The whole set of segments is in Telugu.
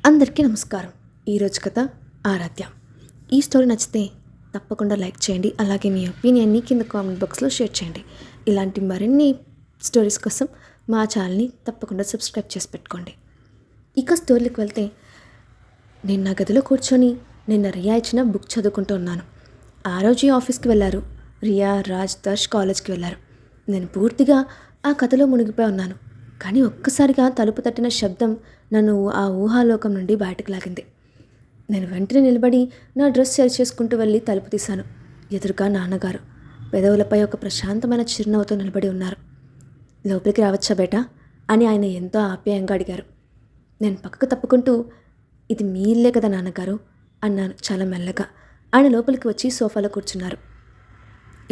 అందరికీ నమస్కారం. ఈరోజు కథ ఆరాధ్య. ఈ స్టోరీ నచ్చితే తప్పకుండా లైక్ చేయండి. అలాగే మీ ఒపీనియన్ని కింద కామెంట్ బాక్స్లో షేర్ చేయండి. ఇలాంటి మరిన్ని స్టోరీస్ కోసం మా ఛానల్ని తప్పకుండా సబ్స్క్రైబ్ చేసి పెట్టుకోండి. ఇక స్టోరీకి వెళ్తే, నేను నా గదిలో కూర్చొని నిన్న రియా ఇచ్చిన బుక్ చదువుకుంటూ ఉన్నాను. ఆ రోజు ఆఫీస్కి వెళ్ళారు. రియా, రాజ్, దర్శ్ కాలేజ్కి వెళ్ళారు. నేను పూర్తిగా ఆ కథలో మునిగిపోయి ఉన్నాను. కానీ ఒక్కసారిగా తలుపు తట్టిన శబ్దం నన్ను ఆ ఊహాలోకం నుండి బయటకు లాగింది. నేను వెంటనే నిలబడి నా డ్రెస్ సరి చేసుకుంటూ వెళ్ళి తలుపు తీశాను. ఎదురుగా నాన్నగారు పెదవులపై ఒక ప్రశాంతమైన చిరునవ్వుతో నిలబడి ఉన్నారు. లోపలికి రావచ్చా బేటా అని ఆయన ఎంతో ఆప్యాయంగా అడిగారు. నేను పక్కకు తప్పుకుంటూ, ఇది మీ ఇల్లే కదా నాన్నగారు అన్నాను చాలా మెల్లగా. ఆయన లోపలికి వచ్చి సోఫాలో కూర్చున్నారు.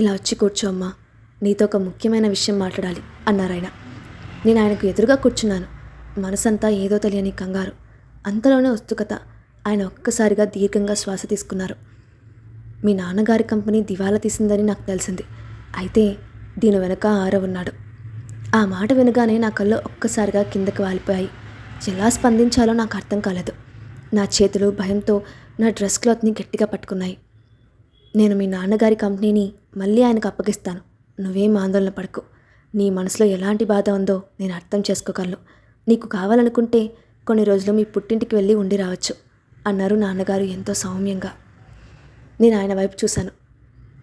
ఇలా వచ్చి కూర్చో అమ్మా, నీతో ఒక ముఖ్యమైన విషయం మాట్లాడాలి అన్నారు ఆయన. నేను ఆయనకు ఎదురుగా కూర్చున్నాను. మనసంతా ఏదో తెలియని కంగారు. అంతలోనే ఉత్సుకత. ఆయన ఒక్కసారిగా దీర్ఘంగా శ్వాస తీసుకున్నారు. మీ నాన్నగారి కంపెనీ దివాలా తీసిందని నాకు తెలిసింది. అయితే దీని వెనక ఆరవ్ ఉన్నాడు. ఆ మాట వినగానే నా కళ్ళు ఒక్కసారిగా కిందకి వాలిపోయాయి. ఎలా స్పందించాలో నాకు అర్థం కాలేదు. నా చేతులు భయంతో నా డ్రెస్ క్లాత్ని గట్టిగా పట్టుకున్నాయి. నేను మీ నాన్నగారి కంపెనీని మళ్ళీ ఆయనకు అప్పగిస్తాను. నువ్వేం ఆందోళన పడకు. నీ మనసులో ఎలాంటి బాధ ఉందో నేను అర్థం చేసుకోగలను. నీకు కావాలనుకుంటే కొన్ని రోజులు మీ పుట్టింటికి వెళ్ళి ఉండి రావచ్చు అన్నారు నాన్నగారు ఎంతో సౌమ్యంగా. నేను ఆయన వైపు చూశాను.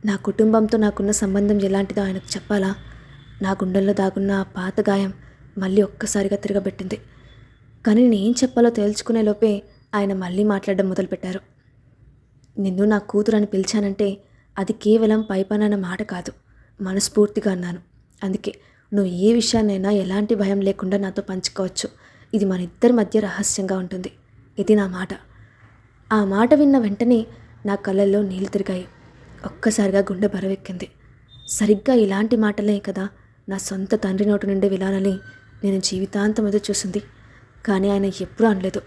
నా కుటుంబంతో నాకున్న సంబంధం ఎలాంటిదో ఆయనకు చెప్పాలా? నా గుండెల్లో దాగున్న ఆ పాత గాయం మళ్ళీ ఒక్కసారిగా తిరగబెట్టింది. కానీ నేనేం చెప్పాలో తేల్చుకునే లోపే ఆయన మళ్ళీ మాట్లాడడం మొదలుపెట్టారు. నిన్ను నా కూతురు అని పిలిచానంటే అది కేవలం పైపైన మాట కాదు, మనస్ఫూర్తిగా అన్నాను. అందుకే నువ్వు ఏ విషయాన్నైనా ఎలాంటి భయం లేకుండా నాతో పంచుకోవచ్చు. ఇది మన ఇద్దరి మధ్య రహస్యంగా ఉంటుంది. ఇది నా మాట. ఆ మాట విన్న వెంటనే నా కళ్ళల్లో నీళ్లు తిరిగాయి. ఒక్కసారిగా గుండె బరువెక్కింది. సరిగ్గా ఇలాంటి మాటలే కదా నా సొంత తండ్రి నోటి నుండి వినాలని నేను జీవితాంతం ఎదురు చూసింది. కానీ ఆయన ఎప్పుడూ అనలేదు.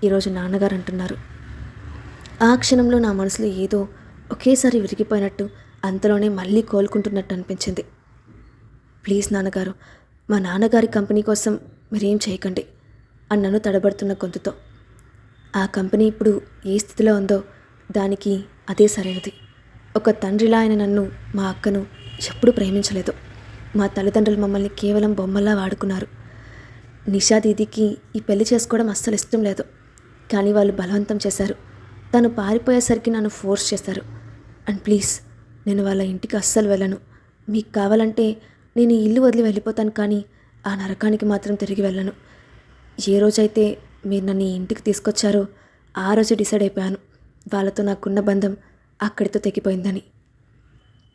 ఈరోజు నాన్నగారు అంటున్నారు. ఆ క్షణంలో నా మనసులో ఏదో ఒకేసారి విరిగిపోయినట్టు, అంతలోనే మళ్ళీ కోలుకుంటున్నట్టు అనిపించింది. ప్లీజ్ నాన్నగారు, మా నాన్నగారి కంపెనీ కోసం మీరేం చేయకండి అన్నాను తడబడుతున్న గొంతుతో. ఆ కంపెనీ ఇప్పుడు ఏ స్థితిలో ఉందో దానికి అదే సరైనది. ఒక తండ్రిలా ఆయన నన్ను, మా అక్కను ఎప్పుడూ ప్రేమించలేదు. మా తల్లిదండ్రులు మమ్మల్ని కేవలం బొమ్మల్లా వాడుకున్నారు. నిషా దీదీకి ఈ పెళ్లి చేసుకోవడం అస్సలు ఇష్టం లేదు. కానీ వాళ్ళు బలవంతం చేశారు. తను పారిపోయేసరికి నన్ను ఫోర్స్ చేశారు. అండ్ ప్లీజ్, నేను వాళ్ళ ఇంటికి అస్సలు వెళ్ళను. మీకు కావాలంటే నేను ఈ ఇల్లు వదిలి వెళ్ళిపోతాను, కానీ ఆ నరకానికి మాత్రం తిరిగి వెళ్ళను. ఏ రోజైతే మీరు నన్ను ఈ ఇంటికి తీసుకొచ్చారో ఆ రోజు డిసైడ్ అయిపోయాను, వాళ్ళతో నాకున్న బంధం అక్కడితో తెగిపోయిందని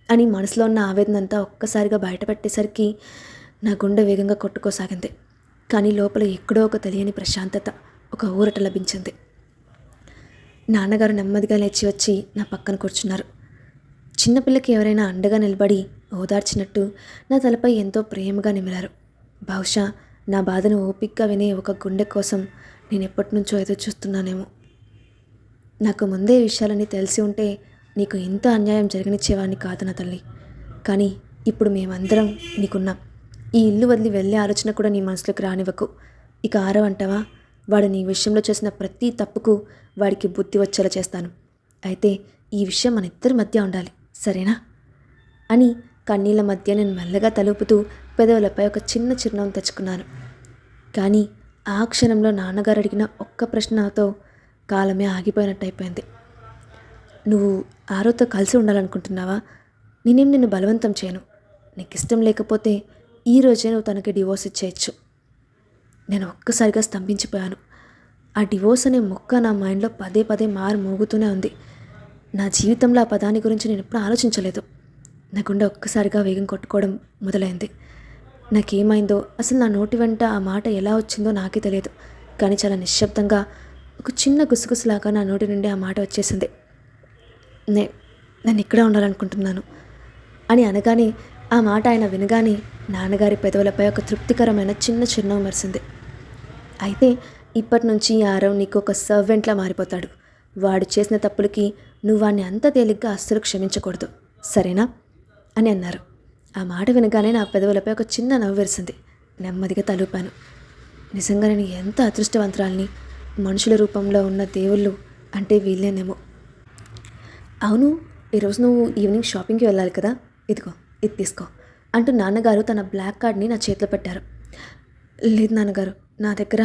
అని. మనసులో ఉన్న ఆవేదన అంతా ఒక్కసారిగా బయటపెట్టేసరికి నా గుండె వేగంగా కొట్టుకోసాగింది. కానీ లోపల ఎక్కడో ఒక తెలియని ప్రశాంతత, ఒక ఊరట లభించింది. నాన్నగారు నెమ్మదిగా లేచి వచ్చి నా పక్కన కూర్చున్నారు. చిన్నపిల్లకి ఎవరైనా అండగా నిలబడి ఓదార్చినట్టు నా తలపై ఎంతో ప్రేమగా నిమిరారు. బహుశా నా బాధను ఓపికగా వినే ఒక గుండె కోసం నేను ఎప్పటి నుంచో ఎదురు చూస్తున్నానేమో. నాకు ముందే ఈ విషయాలన్నీ తెలిసి ఉంటే నీకు ఇంత అన్యాయం జరగనిచ్చేవాడిని కాదు నా తల్లి. కానీ ఇప్పుడు మేమందరం నీకున్నాం. ఈ ఇల్లు వదిలి వెళ్ళే ఆలోచన కూడా నీ మనసులోకి రానివ్వకు. ఇక ఆరవ్ అంటావా, వాడు నీ విషయంలో చేసిన ప్రతి తప్పుకు వాడికి బుద్ధి వచ్చేలా చేస్తాను. అయితే ఈ విషయం మన ఇద్దరి మధ్య ఉండాలి, సరేనా అని కన్నీళ్ళ మధ్య నేను మెల్లగా తలుపుతూ పెదవులపై ఒక చిన్న చిరునవ్వు తెచ్చుకున్నాను. కానీ ఆ క్షణంలో నాన్నగారు అడిగిన ఒక్క ప్రశ్నతో కాలమే ఆగిపోయినట్టు అయిపోయింది. నువ్వు ఆరోతో కలిసి ఉండాలనుకుంటున్నావా? నేనేం నిన్ను బలవంతం చేయను. నీకు ఇష్టం లేకపోతే ఈ రోజే నువ్వు తనకి డివోర్స్ ఇచ్చేయచ్చు. నేను ఒక్కసారిగా స్తంభించిపోయాను. ఆ డివోర్స్ అనే మొక్క నా మైండ్లో పదే పదే మోగుతూనే ఉంది. నా జీవితంలో ఆ పదాన్ని గురించి నేను ఎప్పుడూ ఆలోచించలేదు. నా గుండె ఒక్కసారిగా వేగం కొట్టుకోవడం మొదలైంది. నాకేమైందో, అసలు నా నోటి వెంట ఆ మాట ఎలా వచ్చిందో నాకే తెలియదు. కానీ చాలా నిశ్శబ్దంగా ఒక చిన్న గుసగుసలాగా నా నోటి నుండి ఆ మాట వచ్చేసింది. నేను ఇక్కడే ఉండాలనుకుంటున్నాను అని అనగానే, ఆ మాట ఆయన వినగానే నాన్నగారి పెదవులపై ఒక తృప్తికరమైన చిన్న చిరునవ్వు మెరిసింది. అయితే ఇప్పటి నుంచి ఆరవ్ నీకు ఒక సర్వెంట్లా మారిపోతాడు. వాడు చేసిన తప్పులకి నువ్వు వాడిని అంత తేలిగ్గా అస్సలు క్షమించకూడదు, సరేనా అని అన్నారు. ఆ మాట వినగానే నా పెదవులపై ఒక చిన్న నవ్వు వెరిసింది. నెమ్మదిగా తలూపాను. నిజంగా నేను ఎంత అదృష్టవంతురాల్ని. మనుషుల రూపంలో ఉన్న దేవుళ్ళు అంటే వీళ్ళేనేమో. అవును, ఈరోజు నువ్వు ఈవినింగ్ షాపింగ్కి వెళ్ళాలి కదా, ఇదిగో ఇది తీసుకో అంటూ నాన్నగారు తన బ్లాక్ కార్డ్ని నా చేతిలో పెట్టారు. లేదు నాన్నగారు, నా దగ్గర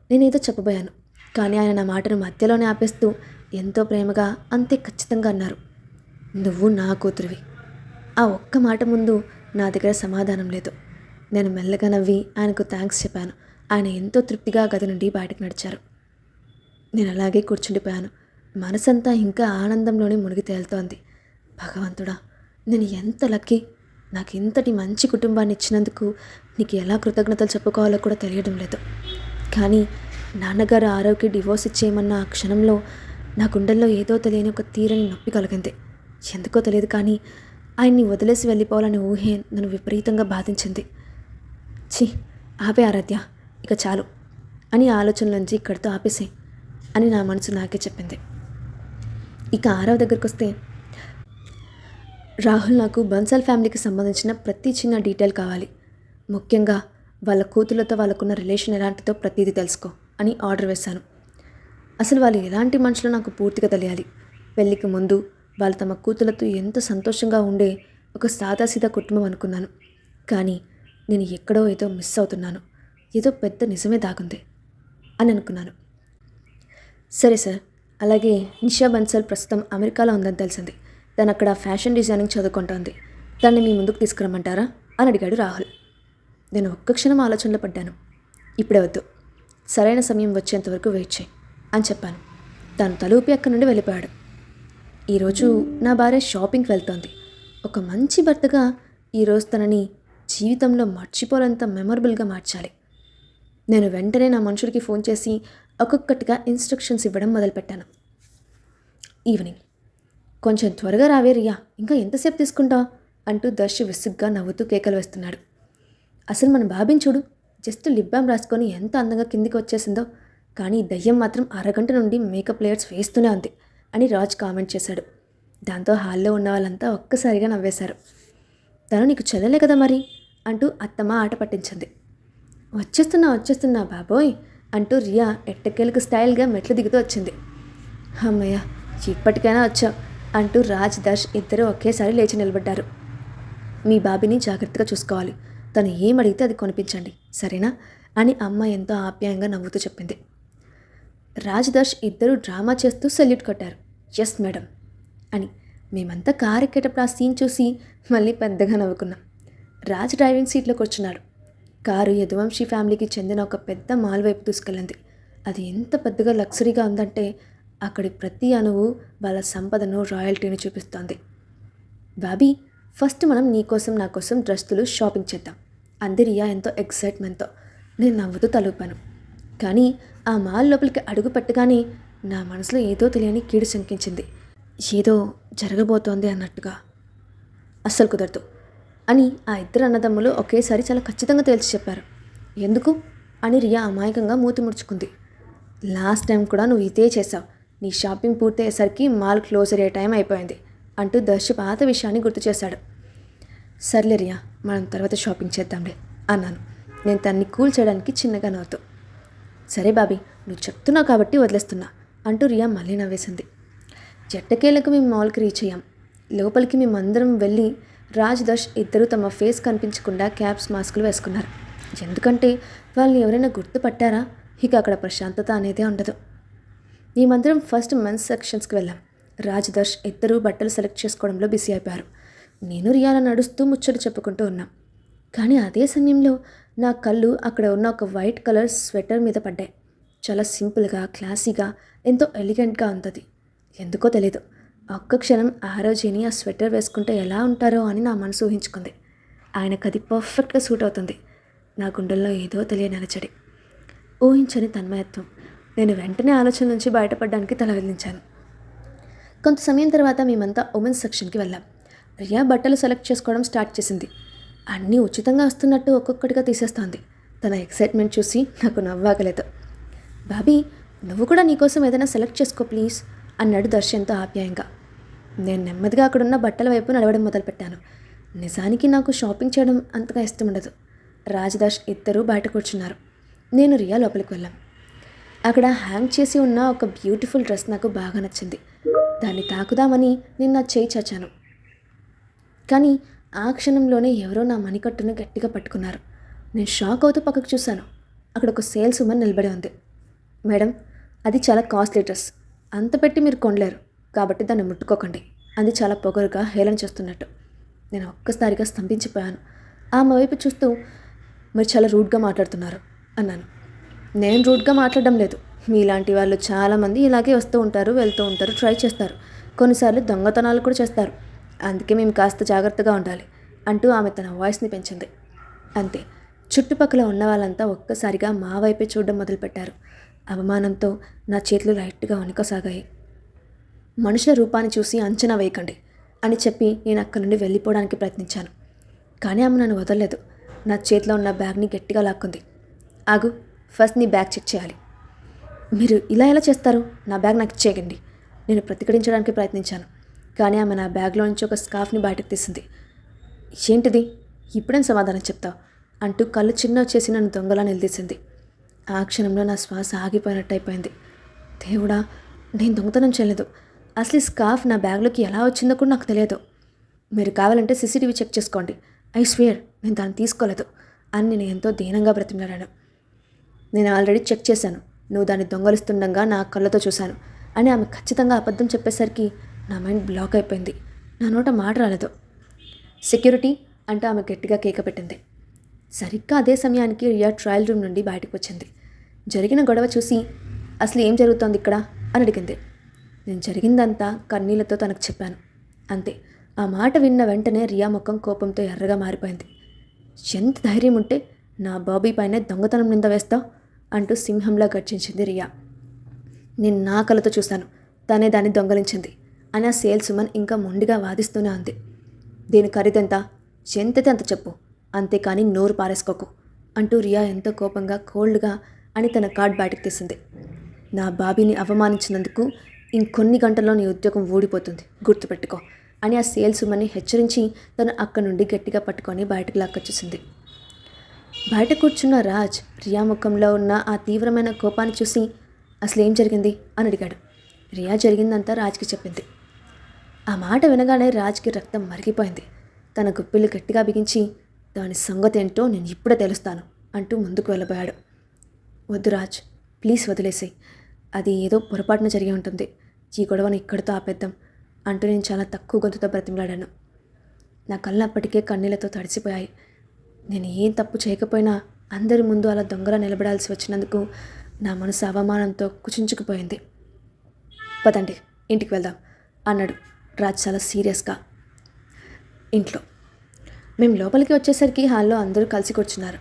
నేనేదో చెప్పబోయాను, కానీ ఆయన నా మాటను మధ్యలోనే ఆపేస్తూ ఎంతో ప్రేమగా అంతే ఖచ్చితంగా అన్నారు, నువ్వు నా కూతురివి. ఆ ఒక్క మాట ముందు నా దగ్గర సమాధానం లేదు. నేను మెల్లగా నవ్వి ఆయనకు థ్యాంక్స్ చెప్పాను. ఆయన ఎంతో తృప్తిగా గది నుండి బయటకు నడిచారు. నేను అలాగే కూర్చుండిపోయాను. మనసంతా ఇంకా ఆనందంలోనే మునిగి తేలుతోంది. భగవంతుడా, నేను ఎంత లక్కీ. నాకు ఇంతటి మంచి కుటుంబాన్ని ఇచ్చినందుకు నీకు ఎలా కృతజ్ఞతలు చెప్పుకోవాలో కూడా తెలియడం లేదు. కానీ నాన్నగారు ఆరోగ్య డివోర్స్ ఇచ్చేయమన్న ఆ క్షణంలో నా గుండెల్లో ఏదో తెలియని ఒక తీరని నొప్పి కలిగింది. ఎందుకో తెలియదు, కానీ ఆయన్ని వదిలేసి వెళ్ళిపోవాలని ఊహే నన్ను విపరీతంగా బాధించింది. ఛీ, ఆపే ఆరాధ్య, ఇక చాలు అని ఆలోచనలోంచి ఇక్కడితో ఆపేసే అని నా మనసు నాకే చెప్పింది. ఇక ఆరవ దగ్గరికి వస్తే, రాహుల్ నాకు బన్సాల్ ఫ్యామిలీకి సంబంధించిన ప్రతి చిన్న డీటెయిల్ కావాలి. ముఖ్యంగా వాళ్ళ కూతుళ్ళతో వాళ్ళకున్న రిలేషన్ ఎలాంటిదో ప్రతిదీ తెలుసుకో అని ఆర్డర్ వేశాను. అసలు వాళ్ళు ఎలాంటి మనుషులో నాకు పూర్తిగా తెలియాలి. పెళ్ళికి ముందు వాళ్ళు తమ కూతుళ్ళతో ఎంత సంతోషంగా ఉండే ఒక సాదాసీదా కుటుంబం అనుకున్నాను. కానీ నేను ఎక్కడో ఏదో మిస్ అవుతున్నాను, ఏదో పెద్ద నిజమే దాగుంది అని అనుకున్నాను. సరే సార్, అలాగే నిషా బన్సాల్ ప్రస్తుతం అమెరికాలో ఉందని తెలిసింది. తను అక్కడ ఫ్యాషన్ డిజైనింగ్ చదువుకుంటోంది. దాన్ని మీ ముందుకు తీసుకురమ్మంటారా అని అడిగాడు రాహుల్. నేను ఒక్క క్షణం ఆలోచనలో పడ్డాను. ఇప్పుడే వద్దు, సరైన సమయం వచ్చేంత వరకు వెయిట్ చేయి అని చెప్పాను. తను తలూపి అక్కడి నుండి వెళ్ళిపోయాడు. ఈరోజు నా భార్య షాపింగ్కి వెళ్తోంది. ఒక మంచి భర్తగా ఈరోజు తనని జీవితంలో మర్చిపోలేంత మెమొరబుల్గా మార్చాలి. నేను వెంటనే నా మనుషులకి ఫోన్ చేసి ఒక్కొక్కటిగా ఇన్స్ట్రక్షన్స్ ఇవ్వడం మొదలుపెట్టాను. ఈవినింగ్, కొంచెం త్వరగా రావే రియా, ఇంకా ఎంతసేపు తీసుకుంటావు అంటూ దర్శి విసుగ్గా నవ్వుతూ కేకలు వేస్తున్నాడు. అసలు మన బాబీని చూడు, జస్ట్ లిప్ బామ్ రాసుకొని ఎంత అందంగా కిందికి వచ్చేసిందో, కానీ దయ్యం మాత్రం అరగంట నుండి మేకప్ లేయర్స్ వేస్తూనే ఉంది అని రాజ్ కామెంట్ చేశాడు. దాంతో హాల్లో ఉన్న వాళ్ళంతా ఒక్కసారిగా నవ్వేశారు. తను నీకు చెల్లెలే కదా మరి అంటూ అత్తమ్మ ఆట పట్టించింది. వచ్చేస్తున్నా బాబోయ్ అంటూ రియా ఎట్టకేలకు స్టైల్గా మెట్లు దిగుతూ వచ్చింది. అమ్మయ్య, ఇప్పటికైనా వచ్చావు అంటూ రాజ్ దర్శ్ ఇద్దరూ ఒకేసారి లేచి నిలబడ్డారు. మీ బాబీని జాగ్రత్తగా చూసుకోవాలి, తను ఏమడిగితే అది కొనిపించండి, సరేనా అని అమ్మ ఎంతో ఆప్యాయంగా నవ్వుతూ చెప్పింది. రాజ్ దర్శ్ ఇద్దరూ డ్రామా చేస్తూ సెల్యూట్ కొట్టారు. ఎస్ మేడం అని. మేమంతా కారు ఎక్కేటప్పుడు ఆ సీన్ చూసి మళ్ళీ పెద్దగా నవ్వుకున్నాం. రాజ్ డ్రైవింగ్ సీట్లో కూర్చున్నాడు. కారు యదువంశీ ఫ్యామిలీకి చెందిన ఒక పెద్ద మాల్ వైపు దూసుకెళ్ళింది. అది ఎంత పెద్దగా లగ్జరీగా ఉందంటే అక్కడి ప్రతి అణువు వాళ్ళ సంపదను, రాయల్టీని చూపిస్తోంది. బాబీ, ఫస్ట్ మనం నీకోసం నా కోసం డ్రెస్సులు షాపింగ్ చేద్దాం అంది రియా ఎంతో ఎక్సైట్మెంట్తో. నేను నవ్వుతూ తలూపాను. కానీ ఆ మాల్ లోపలికి అడుగు పెట్టగానే నా మనసులో ఏదో తెలియని కీడు శంకించింది. ఏదో జరగబోతోంది అన్నట్టుగా. అస్సలు కుదరదు అని ఆ ఇద్దరు అన్నదమ్ములు ఒకేసారి చాలా ఖచ్చితంగా తేల్చి చెప్పారు. ఎందుకు అని రియా అమాయకంగా మూతి ముడుచుకుంది. లాస్ట్ టైం కూడా నువ్వు ఇదే చేసావు. నీ షాపింగ్ పూర్తయ్యేసరికి మాల్ క్లోజ్ అయ్యే టైం అయిపోయింది అంటూ దర్శి పాత విషయాన్ని గుర్తు చేశాడు. సర్లే రియా, మనం తర్వాత షాపింగ్ చేద్దాంలే అన్నాను నేను తన్ని కూల్ చేయడానికి చిన్నగా నవ్వుతూ. సరే బాబీ, నువ్వు చెప్తున్నావు కాబట్టి వదిలేస్తున్నా అంటూ రియా మళ్ళీ నవ్వేసింది. జట్టకేలకు మేము మాల్కి రీచ్ అయ్యాం. లోపలికి మేమందరం వెళ్ళి రాజ్ దర్శ్ ఇద్దరు తమ ఫేస్ కనిపించకుండా క్యాప్స్, మాస్కులు వేసుకున్నారు. ఎందుకంటే వాళ్ళని ఎవరైనా గుర్తుపట్టారా ఇక అక్కడ ప్రశాంతత అనేదే ఉండదు. మేమందరం ఫస్ట్ మెన్స్ సెక్షన్స్కి వెళ్ళాం. రాజ్ దర్శ్ ఇద్దరు బట్టలు సెలెక్ట్ చేసుకోవడంలో బిజీ అయిపోయారు. నేను రియాల నడుస్తూ ముచ్చట చెప్పుకుంటూ ఉన్నాం. కానీ అదే సమయంలో నా కళ్ళు అక్కడ ఉన్న ఒక వైట్ కలర్ స్వెటర్ మీద పడ్డాయి. చాలా సింపుల్గా, క్లాసీగా, ఎంతో ఎలిగెంట్గా ఉంది. ఎందుకో తెలీదు, ఒక్క క్షణం ఆరోజీని ఆ స్వెటర్ వేసుకుంటే ఎలా ఉంటారో అని నా మనసు ఊహించుకుంది. ఆయనకు అది పర్ఫెక్ట్గా సూట్ అవుతుంది. నా గుండెల్లో ఏదో తెలియని అలచడి, ఊహించని తన్మయత్వం. నేను వెంటనే ఆలోచన నుంచి బయటపడడానికి తల వెల్లించాను. కొంత సమయం తర్వాత మేమంతా ఉమెన్స్ సెక్షన్కి వెళ్ళాం. రియా బట్టలు సెలెక్ట్ చేసుకోవడం స్టార్ట్ చేసింది. అన్నీ ఉచితంగా వస్తున్నట్టు ఒక్కొక్కటిగా తీసేస్తోంది. తన ఎక్సైట్మెంట్ చూసి నాకు నవ్వాగలేదు. బాబీ, నువ్వు కూడా నీకోసం ఏదైనా సెలెక్ట్ చేసుకో ప్లీజ్ అన్నాడు దర్శన్తో ఆప్యాయంగా. నేను నెమ్మదిగా అక్కడున్న బట్టల వైపు నడవడం మొదలుపెట్టాను. నిజానికి నాకు షాపింగ్ చేయడం అంతగా ఇష్టం ఉండదు. రాజ్ దర్శ్ ఇద్దరూ బయట కూర్చున్నారు. నేను రియా లోపలికి వెళ్ళాం. అక్కడ హ్యాంగ్ చేసి ఉన్న ఒక బ్యూటిఫుల్ డ్రెస్ నాకు బాగా నచ్చింది. దాన్ని తాకుదామని నేను నా చేయి చాచాను. కానీ ఆ క్షణంలోనే ఎవరో నా మణికట్టును గట్టిగా పట్టుకున్నారు. నేను షాక్ అవుతూ పక్కకు చూశాను. అక్కడ ఒక సేల్స్ ఉమెన్ నిలబడి ఉంది. మేడం, అది చాలా కాస్ట్లీ డ్రెస్, అంత పెట్టి మీరు కొనలేరు, కాబట్టి దాన్ని ముట్టుకోకండి అంది చాలా పొగరుగా హేళన చేస్తున్నట్టు. నేను ఒక్కసారిగా స్తంభించిపోయాను. ఆమె వైపు చూస్తూ, మీరు చాలా రూడ్గా మాట్లాడుతున్నారు అన్నాను. నేను రూడ్గా మాట్లాడడం లేదు. మీలాంటి వాళ్ళు చాలామంది ఇలాగే వస్తూ ఉంటారు, వెళ్తూ ఉంటారు, ట్రై చేస్తారు, కొన్నిసార్లు దొంగతనాలు కూడా చేస్తారు. అందుకే మేము కాస్త జాగ్రత్తగా ఉండాలి అంటూ ఆమె తన వాయిస్ని పెంచింది. అంతే, చుట్టుపక్కల ఉన్న వాళ్ళంతా ఒక్కసారిగా మా వైపే చూడడం మొదలుపెట్టారు. అవమానంతో నా చేతులు లైట్గా వణుకసాగాయి. మనుషుల రూపాన్ని చూసి అంచనా వేయకండి అని చెప్పి నేను అక్కడి నుండి వెళ్ళిపోవడానికి ప్రయత్నించాను. కానీ ఆమె నన్ను వదలలేదు. నా చేతిలో ఉన్న బ్యాగ్ని గట్టిగా లాక్కుంది. ఆగు, ఫస్ట్ నీ బ్యాగ్ చెక్ చేయాలి. మీరు ఇలా ఎలా చేస్తారు? నా బ్యాగ్ నాకు ఇచ్చేయండి. నేను ప్రతిఘటించడానికి ప్రయత్నించాను. కానీ ఆమె నా బ్యాగ్లో నుంచి ఒక స్కార్ఫ్ని బయటకు తీసింది. ఏంటిది? ఇప్పుడేం సమాధానం చెప్తావు అంటూ కళ్ళు చిన్నవి చేసి నన్ను దొంగలా నిలదీసింది. ఆ క్షణంలో నా శ్వాస ఆగిపోయినట్టు అయిపోయింది. దేవుడా, నేను దొంగతనం చేయలేదు. అసలు ఈ స్కార్ఫ్ నా బ్యాగ్లోకి ఎలా వచ్చిందో కూడా నాకు తెలియదు. మీరు కావాలంటే సీసీటీవీ చెక్ చేసుకోండి. ఐ స్వేర్ నేను దాన్ని తీసుకోలేదు అని నేను ఎంతో దీనంగా బ్రతిమలాడాను. నేను ఆల్రెడీ చెక్ చేశాను. నువ్వు దాన్ని దొంగలిస్తుండగా నా కళ్ళతో చూశాను అని ఆమె ఖచ్చితంగా అబద్ధం చెప్పేసరికి నా మైండ్ బ్లాక్ అయిపోయింది. నా నోట మాట రాలేదు. సెక్యూరిటీ అంటూ ఆమె గట్టిగా కేక పెట్టింది. సరిగ్గా అదే సమయానికి రియా ట్రయల్ రూమ్ నుండి బయటకు వచ్చింది. జరిగిన గొడవ చూసి అసలు ఏం జరుగుతోంది ఇక్కడ అని అడిగింది. నేను జరిగిందంతా కన్నీళ్లతో తనకు చెప్పాను. అంతే, ఆ మాట విన్న వెంటనే రియా ముఖం కోపంతో ఎర్రగా మారిపోయింది. ఎంత ధైర్యం ఉంటే నా బాబీ పైనే దొంగతనం నింద వేస్తావు అంటూ సింహంలా గర్జించింది రియా. నేను నా కళ్ళతో చూశాను, తనే దాన్ని దొంగలించింది అని ఆ సేల్స్ ఉమెన్ ఇంకా మొండిగా వాదిస్తూనే ఉంది. దీని ఖరీదెంత? ఎంతైతే అంత చెప్పు, అంతేకాని నోరు పారేసుకోకు అంటూ రియా ఎంతో కోపంగా కోల్డ్గా అని తన కార్డ్ బయటకు తీసింది. నా బాబీని అవమానించినందుకు ఇంకొన్ని గంటల్లో నీ ఉద్యోగం ఊడిపోతుంది, గుర్తుపెట్టుకో అని ఆ సేల్స్ ఉమెన్ని హెచ్చరించి తను అక్కడి నుండి గట్టిగా పట్టుకొని బయటకు లాక్కొచ్చేసింది. బయట కూర్చున్న రాజ్ రియా ముఖంలో ఉన్న ఆ తీవ్రమైన కోపాన్ని చూసి అసలు ఏం జరిగింది అని అడిగాడు. రియా జరిగిందంతా రాజ్కి చెప్పింది. ఆ మాట వినగానే రాజ్కి రక్తం మరిగిపోయింది. తన గుప్పిళ్ళు గట్టిగా బిగించి దాని సంగతి ఏంటో నేను ఇప్పుడే తెలుస్తాను అంటూ ముందుకు వెళ్ళబోయాడు. వద్దు రాజ్, ప్లీజ్ వదిలేసేయ్, అది ఏదో పొరపాటున జరిగి ఉంటుంది, ఈ గొడవను ఇక్కడితో ఆపేద్దాం అంటూ నేను చాలా తక్కువ గొంతుతో బ్రతిమలాడాను. నా కళ్ళు అప్పటికే కన్నీళ్లతో తడిసిపోయాయి. నేను ఏం తప్పు చేయకపోయినా అందరి ముందు అలా దొంగలా నిలబడాల్సి వచ్చినందుకు నా మనసు అవమానంతో కుచించుకుపోయింది. పదండి, ఇంటికి వెళ్దాం అన్నాడు రాజ్ చాలా సీరియస్గా. ఇంట్లో మేము లోపలికి వచ్చేసరికి హాల్లో అందరూ కలిసి కూర్చున్నారు.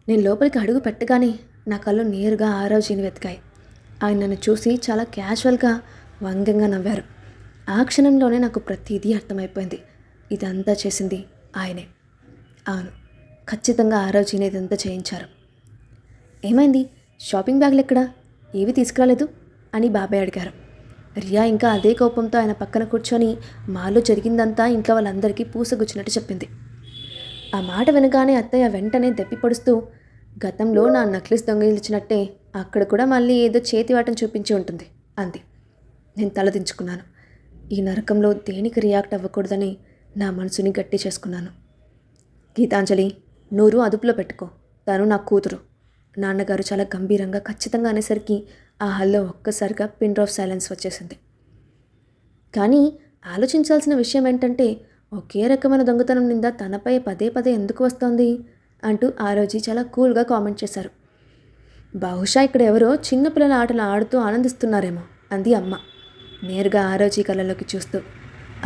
నేను లోపలికి అడుగు పెట్టగానే నా కళ్ళు నేరుగా ఆరోజీని వెతికాయి. ఆయన నన్ను చూసి చాలా క్యాజువల్గా వంగంగా నవ్వారు. ఆ క్షణంలోనే నాకు ప్రతిదీ అర్థమైపోయింది. ఇదంతా చేసింది ఆయనే. అవును, ఖచ్చితంగా ఆరోజీని ఇదంతా చేయించారు. ఏమైంది? షాపింగ్ బ్యాగులు ఎక్కడా? ఏవి తీసుకురాలేదు అని బాబాయ్ అడిగారు. రియా ఇంకా అదే కోపంతో ఆయన పక్కన కూర్చొని మాలో జరిగిందంతా ఇంట్లో వాళ్ళందరికీ పూసగుచ్చినట్టు చెప్పింది. ఆ మాట వినగానే అత్తయ్య వెంటనే దెప్పి పొడుస్తూ, గతంలో నా నక్లెస్ దొంగిలించినట్టే అక్కడ కూడా మళ్ళీ ఏదో చేతివాటం చూపించి ఉంటుంది అంది. నేను తలదించుకున్నాను. ఈ నరకంలో దేనికి రియాక్ట్ అవ్వకూడదని నా మనసుని గట్టి చేసుకున్నాను. గీతాంజలి, నోరు అదుపులో పెట్టుకో, తను నా కూతురు నాన్నగారు చాలా గంభీరంగా ఖచ్చితంగా అనేసరికి ఆ హాల్లో ఒక్కసారిగా పిన్ డ్రాప్ సైలెన్స్ వచ్చేసింది. కానీ ఆలోచించాల్సిన విషయం ఏంటంటే ఒకే రకమైన దొంగతనం నింద తనపై పదే పదే ఎందుకు వస్తోంది అంటూ ఆరోజీ చాలా కూల్గా కామెంట్ చేశారు. బహుశా ఇక్కడ ఎవరో చిన్నపిల్లల ఆటలు ఆడుతూ ఆనందిస్తున్నారేమో అంది అమ్మ నేరుగా ఆరోజీ కళ్ళలోకి చూస్తూ.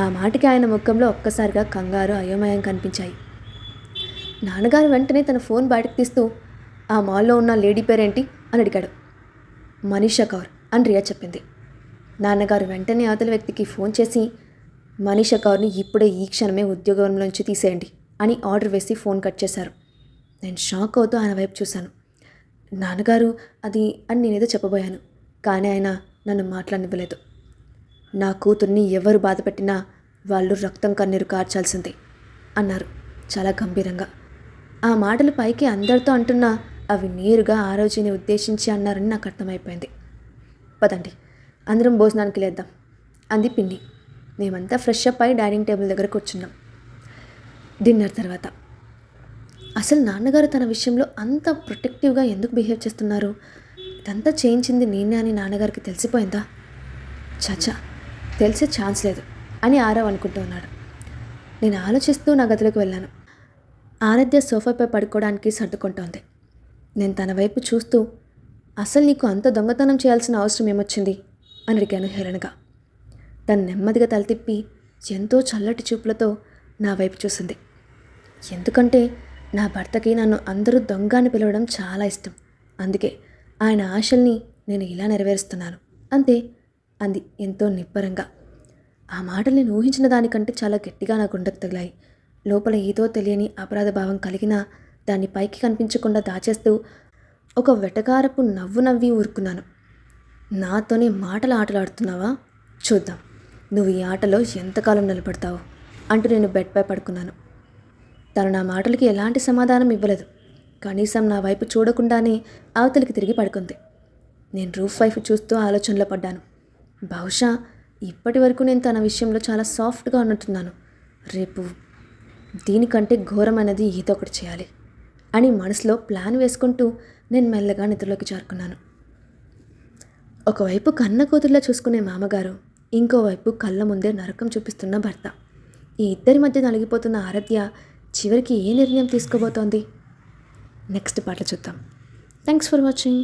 ఆ మాటకి ఆయన ముఖంలో ఒక్కసారిగా కంగారు అయోమయం కనిపించాయి. నాన్నగారు వెంటనే తన ఫోన్ బయటకు తీస్తూ, ఆ మాల్లో ఉన్న లేడీ పేరేంటి అని అడిగాడు. మనీషా కౌర్ అని రియా చెప్పింది. నాన్నగారు వెంటనే అవతల వ్యక్తికి ఫోన్ చేసి, మనీషా కౌర్ని ఇప్పుడే ఈ క్షణమే ఉద్యోగంలోంచి తీసేయండి అని ఆర్డర్ వేసి ఫోన్ కట్ చేశారు. నేను షాక్ అవుతూ ఆయన వైపు చూశాను. నాన్నగారు అది అని నేనేదో చెప్పబోయాను, కానీ ఆయన నన్ను మాట్లాడనివ్వలేదు. నా కూతుర్ని ఎవరు బాధ పెట్టినా వాళ్ళు రక్తం కన్నీరు కార్చాల్సిందే అన్నారు చాలా గంభీరంగా. ఆ మాటలు పైకి అందరితో అంటున్నా అవి నేరుగా ఆరోజుని ఉద్దేశించి అన్నారని నాకు అర్థమైపోయింది. పదండి, అందరం భోజనానికి లేద్దాం అంది పిన్ని. మేమంతా ఫ్రెష్ అప్ అయి డైనింగ్ టేబుల్ దగ్గర కూర్చున్నాం. డిన్నర్ తర్వాత అసలు నాన్నగారు తన విషయంలో అంత ప్రొటెక్టివ్గా ఎందుకు బిహేవ్ చేస్తున్నారు? ఇదంతా చేయించింది నేనే అని నాన్నగారికి తెలిసిపోయిందా? చచ్చా, తెలిసే ఛాన్స్ లేదు అని ఆరవ్ అనుకుంటూ ఉన్నాడు. నేను ఆలోచిస్తూ నా గదిలోకి వెళ్ళాను. ఆరాధ్య సోఫాపై పడుకోవడానికి సర్దుకుంటోంది. నేను తన వైపు చూస్తూ, అసలు నీకు అంత దొంగతనం చేయాల్సిన అవసరం ఏమొచ్చింది అని అడిగాను హేళనగా. తను నెమ్మదిగా తల తిప్పి ఎంతో చల్లటి చూపులతో నా వైపు చూసింది. ఎందుకంటే నా భర్తకి నన్ను అందరూ దొంగ అని పిలవడం చాలా ఇష్టం. అందుకే ఆయన ఆశల్ని నేను ఇలా నెరవేరుస్తున్నాను అంతే అంది ఎంతో నిబ్బరంగా. ఆ మాటలు నేను ఊహించిన దానికంటే చాలా గట్టిగా నా గుండెకు తగిలాయి. లోపల ఏదో తెలియని అపరాధ భావం కలిగినా దాన్ని పైకి కనిపించకుండా దాచేస్తూ ఒక వెటకారపు నవ్వు నవ్వి ఊరుకున్నాను. నాతోనే మాటలు ఆటలాడుతున్నావా? చూద్దాం నువ్వు ఈ ఆటలో ఎంతకాలం నిలబడతావు అంటూ నేను బెడ్పై పడుకున్నాను. తను నా మాటలకి ఎలాంటి సమాధానం ఇవ్వలేదు. కనీసం నా వైపు చూడకుండానే అవతలికి తిరిగి పడుకుంది. నేను రూఫ్ వైపు చూస్తూ ఆలోచనలో పడ్డాను. బహుశా ఇప్పటి వరకు నేను తన విషయంలో చాలా సాఫ్ట్గా ఉన్నట్టున్నాను. రేపు దీనికంటే ఘోరమైనది ఏదో ఒకటి చేయాలి అని మనసులో ప్లాన్ వేసుకుంటూ నేను మెల్లగా నిద్రలోకి జారుకున్నాను. ఒకవైపు కన్న కూతుర్లా చూసుకునే మామగారు, ఇంకోవైపు కళ్ళ ముందే నరకం చూపిస్తున్న భర్త. ఈ ఇద్దరి మధ్య నలిగిపోతున్న ఆరాధ్య చివరికి ఏ నిర్ణయం తీసుకోబోతోంది? నెక్స్ట్ పాటలో చూద్దాం. Thanks for watching.